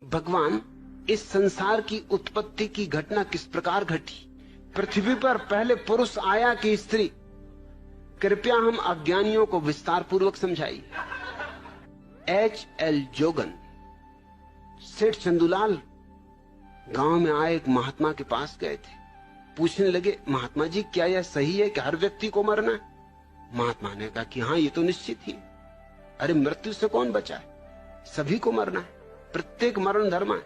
भगवान, इस संसार की उत्पत्ति की घटना किस प्रकार घटी, पृथ्वी पर पहले पुरुष आया कि स्त्री, कृपया हम अज्ञानियों को विस्तार पूर्वक समझाइए। H.L. जोगन, सेठ चंदूलाल गांव में आए एक महात्मा के पास गए थे। पूछने लगे, महात्मा जी क्या यह सही है कि हर व्यक्ति को मरना है? महात्मा ने कहा कि हाँ, ये तो निश्चित ही। अरे मृत्यु से कौन बचा है, सभी को मरना है, प्रत्येक मरण धर्म है।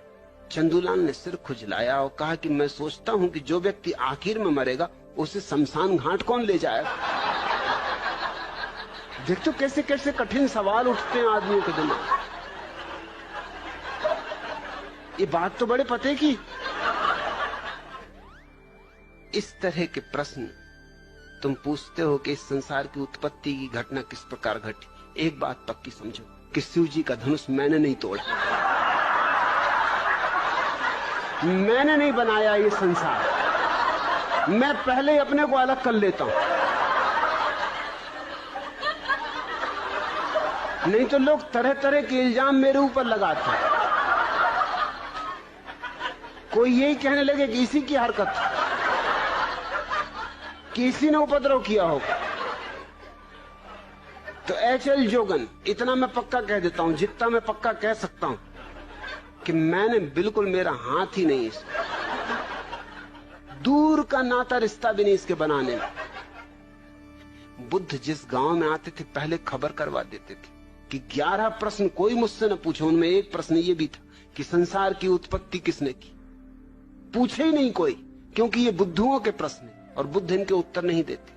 चंदूलाल ने सिर खुजलाया और कहा कि मैं सोचता हूं कि जो व्यक्ति आखिर में मरेगा उसे शमशान घाट कौन ले जाएगा। देखो कैसे कैसे कठिन सवाल उठते हैं आदमियों के दिमाग। ये बात तो बड़े पते की। इस तरह के प्रश्न तुम पूछते हो कि इस संसार की उत्पत्ति की घटना किस प्रकार घटी। एक बात पक्की समझो कि शिव जी का धनुष मैंने नहीं तोड़ा, मैंने नहीं बनाया ये संसार। मैं पहले अपने को अलग कर लेता हूं, नहीं तो लोग तरह तरह के इल्जाम मेरे ऊपर लगाते हैं। कोई यही कहने लगे कि इसी की हरकत, कि इसी ने उपद्रव किया होगा। तो H.L. जोगन, इतना मैं पक्का कह देता हूं, जितना मैं पक्का कह सकता हूं कि मैंने बिल्कुल, मेरा हाथ ही नहीं इसमें, दूर का नाता रिश्ता भी नहीं इसके बनाने में। बुद्ध जिस गांव में आते थे पहले खबर करवा देते थे कि 11 प्रश्न कोई मुझसे न पूछे। उनमें एक प्रश्न ये भी था कि संसार की उत्पत्ति किसने की। पूछे ही नहीं कोई, क्योंकि ये बुद्धुओं के प्रश्न हैं और बुद्ध इनके उत्तर नहीं देते।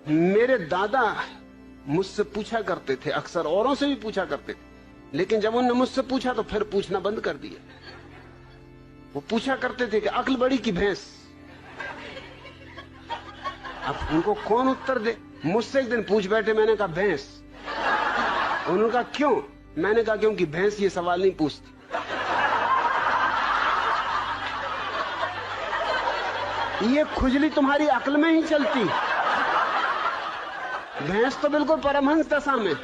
मेरे दादा मुझसे पूछा करते थे, अक्सर औरों से भी पूछा करते थे, लेकिन जब उन्होंने मुझसे पूछा तो फिर पूछना बंद कर दिया। वो पूछा करते थे कि अक्ल बड़ी की भैंस। अब उनको कौन उत्तर दे। मुझसे एक दिन पूछ बैठे, मैंने कहा भैंस। उन्होंने कहा क्यों? मैंने कहा क्योंकि भैंस ये सवाल नहीं पूछती। ये खुजली तुम्हारी अक्ल में ही चलती। भैंस तो बिल्कुल परमहंस दशा में।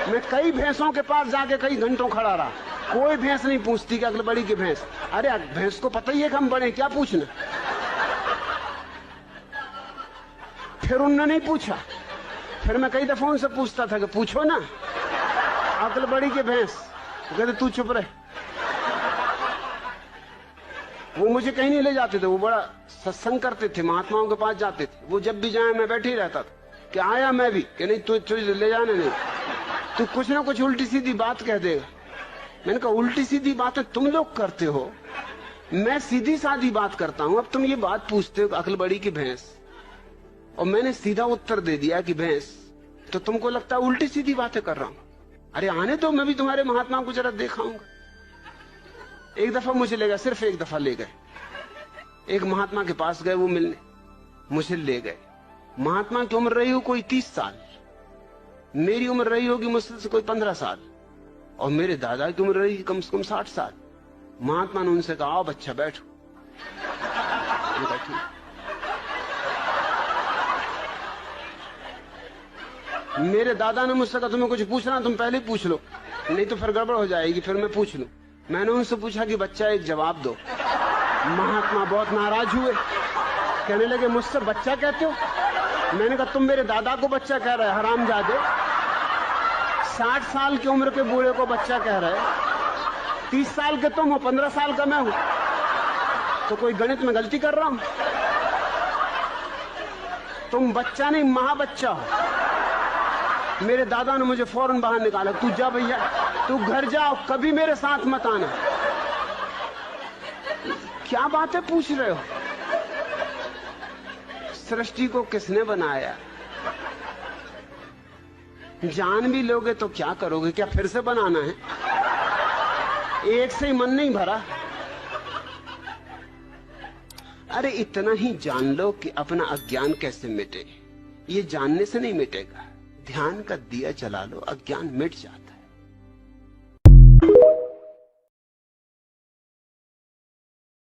मैं कई भैंसों के पास जाके कई घंटों खड़ा रहा, कोई भैंस नहीं पूछती कि अक्ल बड़ी की भैंस। अरे भैंस को पता ही है कि हम बड़े, क्या पूछना। फिर उन्होंने नहीं पूछा। फिर मैं कई दफा उनसे पूछता था कि पूछो ना, अक्ल बड़ी की भैंस। कहते तू चुप रहे। वो मुझे कहीं नहीं ले जाते थे, वो बड़ा सत्संग करते थे, महात्माओं के पास जाते थे। वो जब भी जाए मैं बैठे ही रहता था कि आया मैं भी, कि नहीं तू ले जाने नहीं, तू कुछ ना कुछ उल्टी सीधी बात कह देगा। मैंने कहा उल्टी सीधी बातें तुम लोग करते हो, मैं सीधी साधी बात करता हूं। अब तुम ये बात पूछते हो अक्ल बड़ी की भैंस, और मैंने सीधा उत्तर दे दिया कि भैंस, तो तुमको लगता है उल्टी सीधी बातें कर रहा हूं। अरे आने दो, मैं भी तुम्हारे महात्मा को जरा दिखाऊंगा। एक दफा मुझे ले गए, सिर्फ एक दफा ले गए। एक महात्मा के पास गए वो मिलने, मुझे ले गए। महात्मा की उम्र रही हो कोई 30 साल, मेरी उम्र रही होगी मुझसे से कोई 15 साल, और मेरे दादा की उम्र रही कम से कम 60 साल। महात्मा ने उनसे कहा आओ बच्चा बैठो। मेरे दादा ने मुझसे कहा तुम्हें कुछ पूछना तुम पहले पूछ लो, नहीं तो फिर गड़बड़ हो जाएगी, फिर मैं पूछ लूं। मैंने उनसे पूछा कि बच्चा एक जवाब दो। महात्मा बहुत नाराज हुए, कहने लगे मुझसे बच्चा कहते हो? मैंने कहा तुम मेरे दादा को बच्चा कह रहे हरामजादे, 60 साल की उम्र के बूढ़े को बच्चा कह रहे, 30 साल के तुम हो, 15 साल का मैं हूं, तो कोई गणित में गलती कर रहा हूं? तुम बच्चा नहीं महाबच्चा हो। मेरे दादा ने मुझे फौरन बाहर निकाला, तू जा भैया, तू घर जाओ, कभी मेरे साथ मत आना। क्या बातें पूछ रहे हो? सृष्टि को किसने बनाया? जान भी लोगे तो क्या करोगे? क्या फिर से बनाना है? एक से ही मन नहीं भरा। अरे इतना ही जान लो कि अपना अज्ञान कैसे मिटे। ये जानने से नहीं मिटेगा, ध्यान का दिया जला लो, अज्ञान मिट जाता।